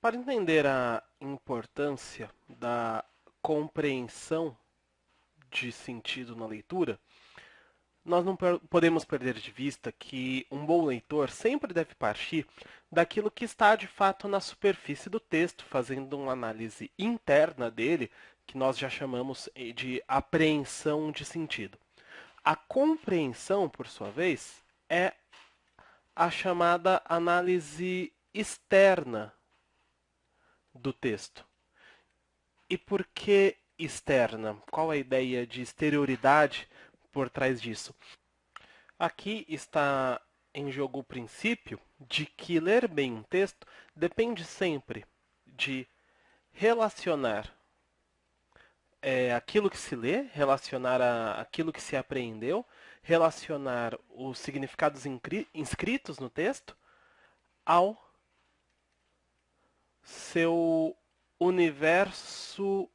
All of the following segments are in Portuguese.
Para entender a importância da compreensão de sentido na leitura, nós não podemos perder de vista que um bom leitor sempre deve partir daquilo que está de fato na superfície do texto, fazendo uma análise interna dele, que nós já chamamos de apreensão de sentido. A compreensão, por sua vez, é a chamada análise externa do texto. E por que externa? Qual a ideia de exterioridade por trás disso? Aqui está em jogo o princípio de que ler bem um texto depende sempre de relacionar aquilo que se lê, relacionar aquilo que se apreendeu, relacionar os significados inscritos no texto ao seu universo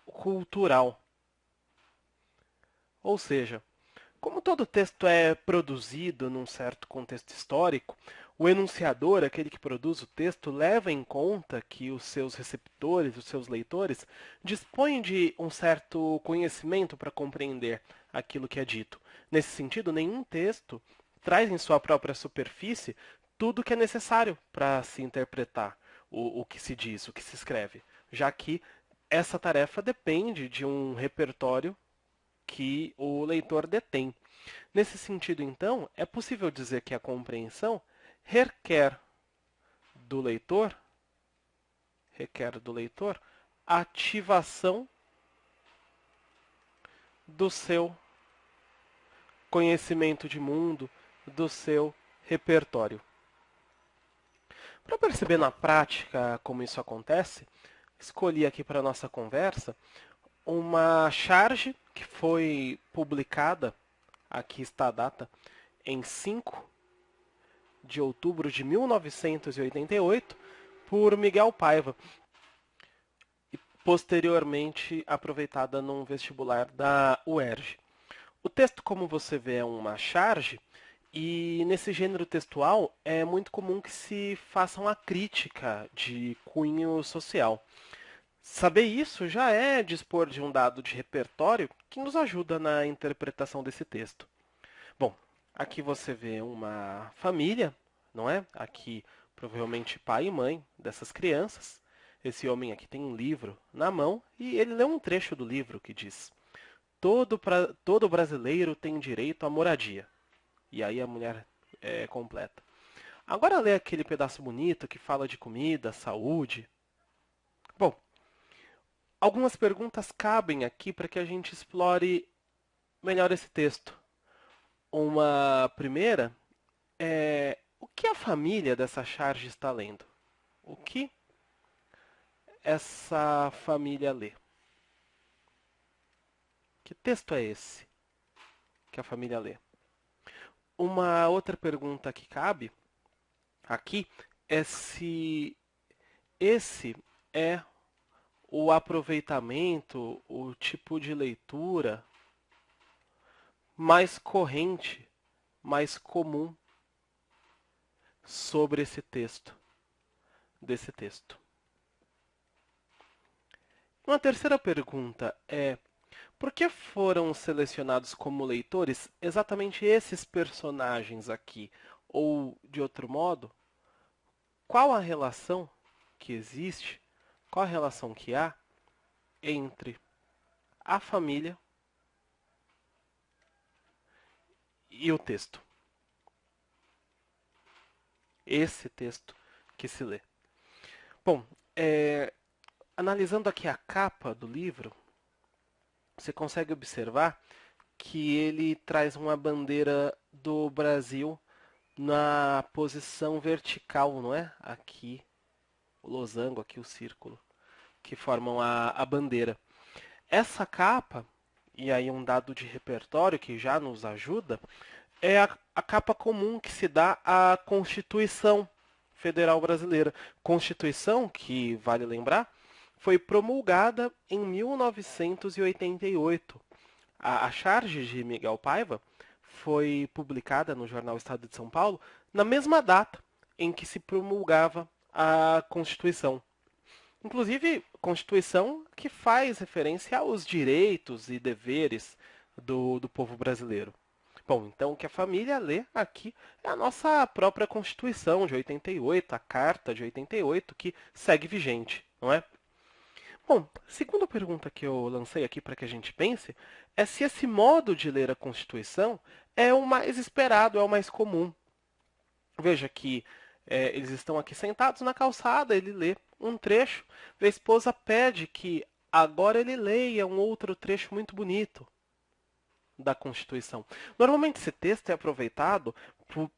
cultural. Ou seja, como todo texto é produzido num certo contexto histórico, o enunciador, aquele que produz o texto, leva em conta que os seus receptores, os seus leitores, dispõem de um certo conhecimento para compreender aquilo que é dito. Nesse sentido, nenhum texto traz em sua própria superfície tudo o que é necessário para se interpretar o que se diz, o que se escreve, já que essa tarefa depende de um repertório que o leitor detém. Nesse sentido, então, é possível dizer que a compreensão requer do leitor, requer do leitor a ativação do seu conhecimento de mundo, do seu repertório. Para perceber na prática como isso acontece, escolhi aqui para a nossa conversa uma charge que foi publicada, aqui está a data, em 5 de outubro de 1988, por Miguel Paiva, e posteriormente aproveitada num vestibular da UERJ. O texto, como você vê, é uma charge, e nesse gênero textual é muito comum que se faça uma crítica de cunho social. Saber isso já é dispor de um dado de repertório que nos ajuda na interpretação desse texto. Bom, aqui você vê uma família, não é? Aqui provavelmente pai e mãe dessas crianças. Esse homem aqui tem um livro na mão e ele lê um trecho do livro que diz: todo brasileiro tem direito à moradia. E aí a mulher completa. Agora lê aquele pedaço bonito que fala de comida, saúde. Bom, algumas perguntas cabem aqui para que a gente explore melhor esse texto. Uma primeira é o que a família dessa charge está lendo? O que essa família lê? Que texto é esse que a família lê? Uma outra pergunta que cabe aqui é se esse é o aproveitamento, o tipo de leitura mais corrente, mais comum sobre esse texto, desse texto. Uma terceira pergunta é: por que foram selecionados como leitores exatamente esses personagens aqui? Ou, de outro modo, qual a relação que existe, qual a relação que há entre a família e o texto? Esse texto que se lê. Bom, analisando aqui a capa do livro, você consegue observar que ele traz uma bandeira do Brasil na posição vertical, não é? Aqui, o losango, aqui o círculo, que formam a bandeira. Essa capa, e aí um dado de repertório que já nos ajuda, é a capa comum que se dá à Constituição Federal Brasileira. Constituição, que vale lembrar, foi promulgada em 1988. A charge de Miguel Paiva foi publicada no jornal Estado de São Paulo na mesma data em que se promulgava a Constituição. Inclusive, Constituição que faz referência aos direitos e deveres do povo brasileiro. Bom, então o que a família lê aqui é a nossa própria Constituição de 88, a Carta de 88, que segue vigente, não é? Bom, segunda pergunta que eu lancei aqui para que a gente pense é se esse modo de ler a Constituição é o mais esperado, é o mais comum. Veja que eles estão aqui sentados na calçada, ele lê um trecho, a esposa pede que agora ele leia um outro trecho muito bonito da Constituição. Normalmente esse texto é aproveitado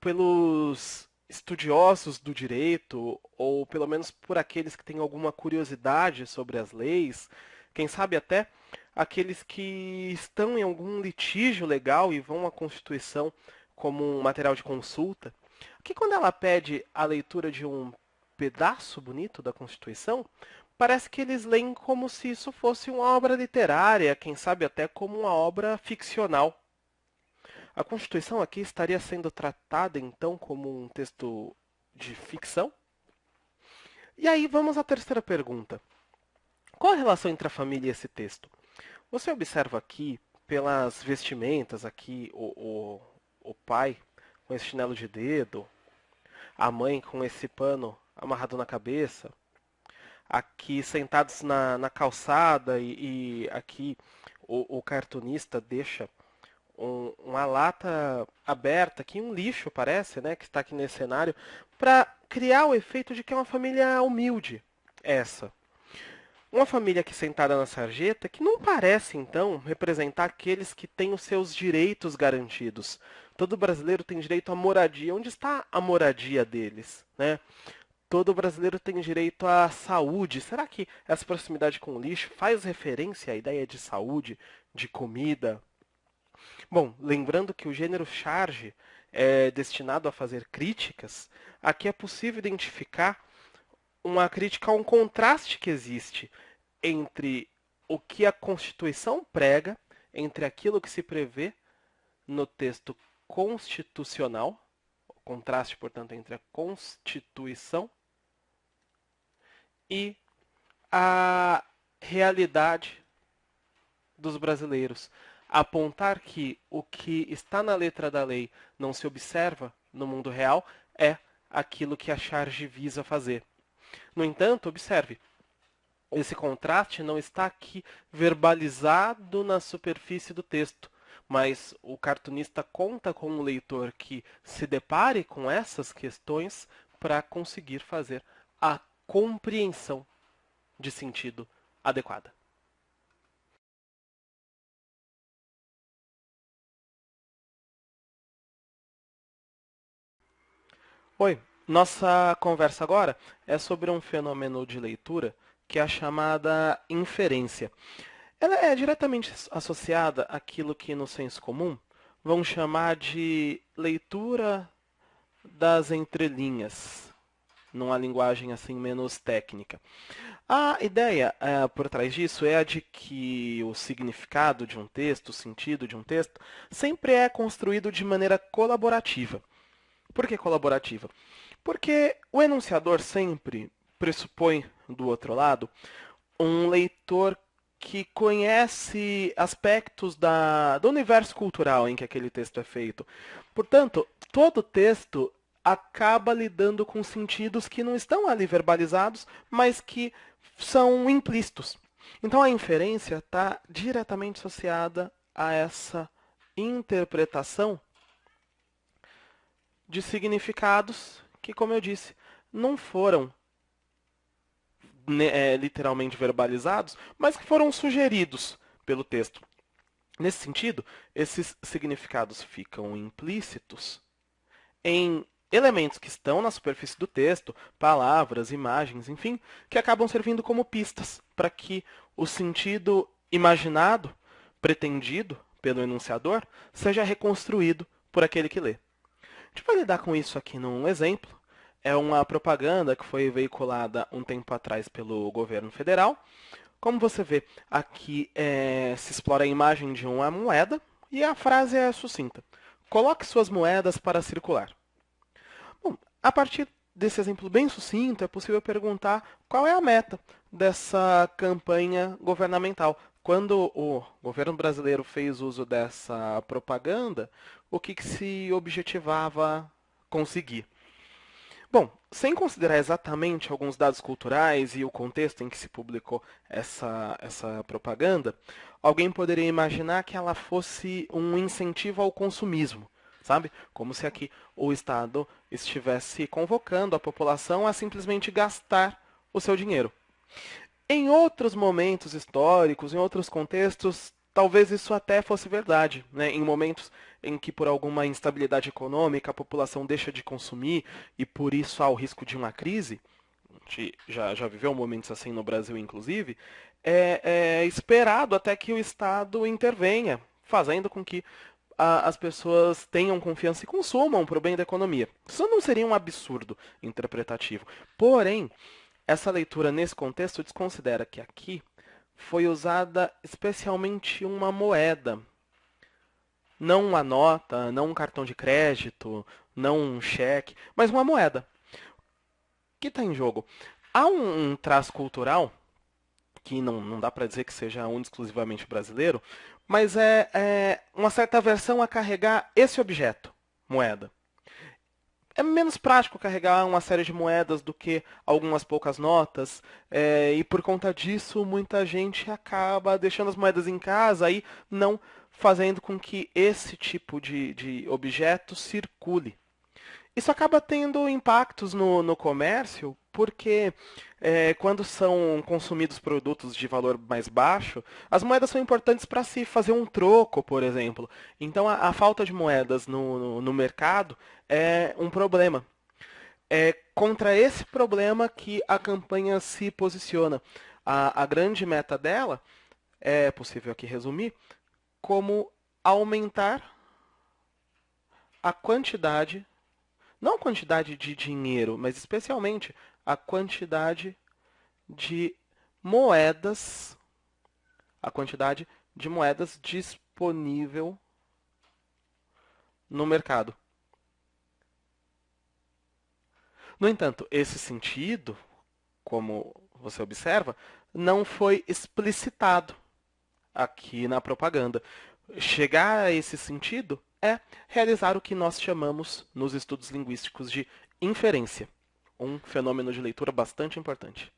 pelos estudiosos do direito, ou pelo menos por aqueles que têm alguma curiosidade sobre as leis, quem sabe até aqueles que estão em algum litígio legal e vão à Constituição como um material de consulta. Aqui, quando ela pede a leitura de um pedaço bonito da Constituição, parece que eles leem como se isso fosse uma obra literária, quem sabe até como uma obra ficcional. A Constituição aqui estaria sendo tratada então como um texto de ficção? E aí vamos à terceira pergunta. Qual a relação entre a família e esse texto? Você observa aqui, pelas vestimentas, aqui o pai com esse chinelo de dedo, a mãe com esse pano amarrado na cabeça, aqui sentados na calçada e aqui o cartunista deixa uma lata aberta aqui, um lixo parece, né, que está aqui nesse cenário, para criar o efeito de que é uma família humilde, essa. Uma família aqui sentada na sarjeta que não parece, então, representar aqueles que têm os seus direitos garantidos. Todo brasileiro tem direito à moradia. Onde está a moradia deles, né? Todo brasileiro tem direito à saúde. Será que essa proximidade com o lixo faz referência à ideia de saúde, de comida? Bom, lembrando que o gênero charge é destinado a fazer críticas, aqui é possível identificar uma crítica a um contraste que existe entre o que a Constituição prega, entre aquilo que se prevê no texto constitucional, o contraste, portanto, entre a Constituição e a realidade dos brasileiros. Apontar que o que está na letra da lei não se observa no mundo real é aquilo que a charge visa fazer. No entanto, observe, esse contraste não está aqui verbalizado na superfície do texto, mas o cartunista conta com um leitor que se depare com essas questões para conseguir fazer a compreensão de sentido adequada. Oi, nossa conversa agora é sobre um fenômeno de leitura que é a chamada inferência. Ela é diretamente associada àquilo que no senso comum vão chamar de leitura das entrelinhas, numa linguagem assim menos técnica. A ideia por trás disso é a de que o significado de um texto, o sentido de um texto, sempre é construído de maneira colaborativa. Por que colaborativa? Porque o enunciador sempre pressupõe do outro lado um leitor que conhece aspectos do universo cultural em que aquele texto é feito. Portanto, todo texto acaba lidando com sentidos que não estão ali verbalizados, mas que são implícitos. Então a inferência está diretamente associada a essa interpretação de significados que, como eu disse, não foram literalmente verbalizados, mas que foram sugeridos pelo texto. Nesse sentido, esses significados ficam implícitos em elementos que estão na superfície do texto, palavras, imagens, enfim, que acabam servindo como pistas para que o sentido imaginado, pretendido pelo enunciador, seja reconstruído por aquele que lê. A gente vai lidar com isso aqui num exemplo. É uma propaganda que foi veiculada um tempo atrás pelo governo federal. Como você vê, aqui se explora a imagem de uma moeda e a frase é sucinta. Coloque suas moedas para circular. Bom, a partir desse exemplo bem sucinto, é possível perguntar qual é a meta dessa campanha governamental. Quando o governo brasileiro fez uso dessa propaganda, o que se objetivava conseguir? Bom, sem considerar exatamente alguns dados culturais e o contexto em que se publicou essa propaganda, alguém poderia imaginar que ela fosse um incentivo ao consumismo, sabe? Como se aqui o Estado estivesse convocando a população a simplesmente gastar o seu dinheiro. Em outros momentos históricos, em outros contextos, talvez isso até fosse verdade, né? Em momentos em que por alguma instabilidade econômica a população deixa de consumir e por isso há o risco de uma crise, a gente já viveu momentos assim no Brasil inclusive, é esperado até que o Estado intervenha, fazendo com que as pessoas tenham confiança e consumam para o bem da economia. Isso não seria um absurdo interpretativo. Porém, essa leitura, nesse contexto, desconsidera que aqui foi usada especialmente uma moeda, não uma nota, não um cartão de crédito, não um cheque, mas uma moeda. O que está em jogo? Há um traço cultural, que não dá para dizer que seja único exclusivamente brasileiro, mas é uma certa aversão a carregar esse objeto, moeda. É menos prático carregar uma série de moedas do que algumas poucas notas, e por conta disso muita gente acaba deixando as moedas em casa e não fazendo com que esse tipo de objeto circule. Isso acaba tendo impactos no comércio, porque quando são consumidos produtos de valor mais baixo, as moedas são importantes para se fazer um troco, por exemplo. Então a falta de moedas no mercado é um problema. É contra esse problema que a campanha se posiciona. A grande meta dela, é possível aqui resumir, como aumentar a quantidade, não a quantidade de dinheiro, mas especialmente a quantidade de moedas, a quantidade de moedas disponível no mercado. No entanto, esse sentido, como você observa, não foi explicitado aqui na propaganda. Chegar a esse sentido é realizar o que nós chamamos nos estudos linguísticos de inferência, um fenômeno de leitura bastante importante.